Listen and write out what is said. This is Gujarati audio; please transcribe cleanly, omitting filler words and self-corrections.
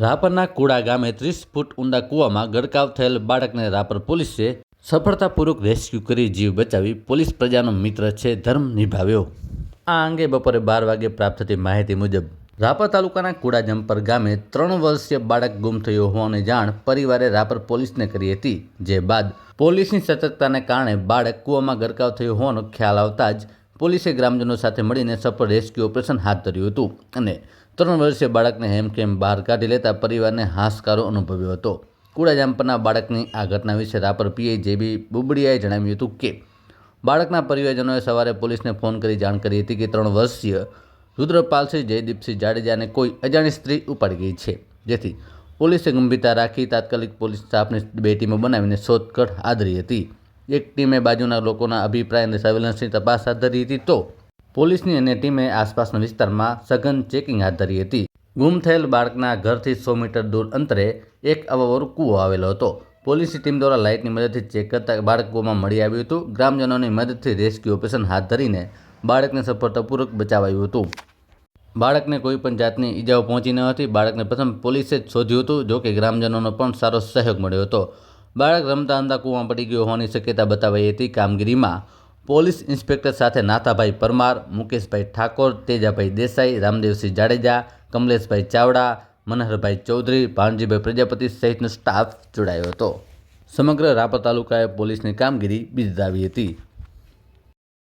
રાપરના કુડા ગામે 30 ફૂટ ઊંડા કૂવામાં ગરકાવ થયેલ બાળકને રાપર પોલીસે સફળતાપૂર્વક રેસ્ક્યુ કરી જીવ બચાવી પોલીસ પ્રજાનો મિત્ર છે ધર્મ નિભાવ્યો। આ અંગે બપોરે 12 વાગે પ્રાપ્ત થતી માહિતી મુજબ રાપર તાલુકાના કુડા જંપર ગામે 3 વર્ષીય બાળક ગુમ થયો હોવાની જાણ પરિવારે રાપર પોલીસને કરી હતી। જે બાદ પોલીસની સતર્કતાને કારણે બાળક કૂવામાં ગરકાવ થયો હોવાનો ખ્યાલ આવતા જ પોલીસે ગ્રામજનો સાથે મળીને સફળ રેસ્ક્યુ ઓપરેશન હાથ ધર્યું હતું અને 3 વર્ષીય બાળકને હેમખેમ બહાર કાઢી લેતા પરિવારને હાશકારો અનુભવ્યો હતો। કુડા જંપરના બાળકની આ ઘટના વિશે રાપર પીઆઈ જેબી બુબડિયાએ જણાવ્યું હતું કે બાળકના પરિવારજનોએ સવારે પોલીસને ફોન કરી જાણ કરી હતી કે 3 વર્ષીય રુદ્રપાલસિંહ જયદીપસિંહ જાડેજાને કોઈ અજાણી સ્ત્રી ઉપાડી ગઈ છે, જેથી પોલીસે ગંભીરતા રાખી તાત્કાલિક પોલીસ સ્ટાફની 2 ટીમો બનાવીને શોધખોળ હાથ ધરી હતી। એક ટીમે બાજુના લોકોના અભિપ્રાય અને સર્વેલન્સની તપાસ હાથ ધરી હતી તો પોલીસની અન્ય ટીમે આસપાસના વિસ્તારમાં સઘન ચેકિંગ હાથ ધરી હતી। ગુમ થયેલ બાળકના ઘરથી 100 મીટર દૂર અંતરે એક અવાવરૂ કૂવો આવેલો હતો। પોલીસની ટીમ દ્વારા લાઇટની મદદથી ચેક કરતા બાળક કૂવામાં મળી આવ્યું હતું। ગ્રામજનોની મદદથી રેસ્ક્યુ ઓપરેશન હાથ ધરીને બાળકને સફળતાપૂર્વક બચાવાયું હતું। બાળકને કોઈ પણ જાતની ઈજાઓ પહોંચી ન હતી। બાળકને પ્રથમ પોલીસે જ શોધ્યું હતું, જોકે ગ્રામજનોનો પણ સારો સહયોગ મળ્યો હતો। બાળક રમતા રમતા કૂવામાં પડી ગયો હોવાની શક્યતા બતાવાઈ હતી। કામગીરીમાં પોલીસ ઇન્સ્પેક્ટર સાથે નાથાભાઈ પરમાર, મુકેશભાઈ ઠાકોર, તેજાભાઈ દેસાઈ, રામદેવસિંહ જાડેજા, કમલેશભાઈ ચાવડા, મનહરભાઈ ચૌધરી, ભાણજીભાઈ પ્રજાપતિ સહિતનો સ્ટાફ જોડાયો હતો। સમગ્ર રાપર તાલુકાએ પોલીસની કામગીરી બિરદાવી હતી।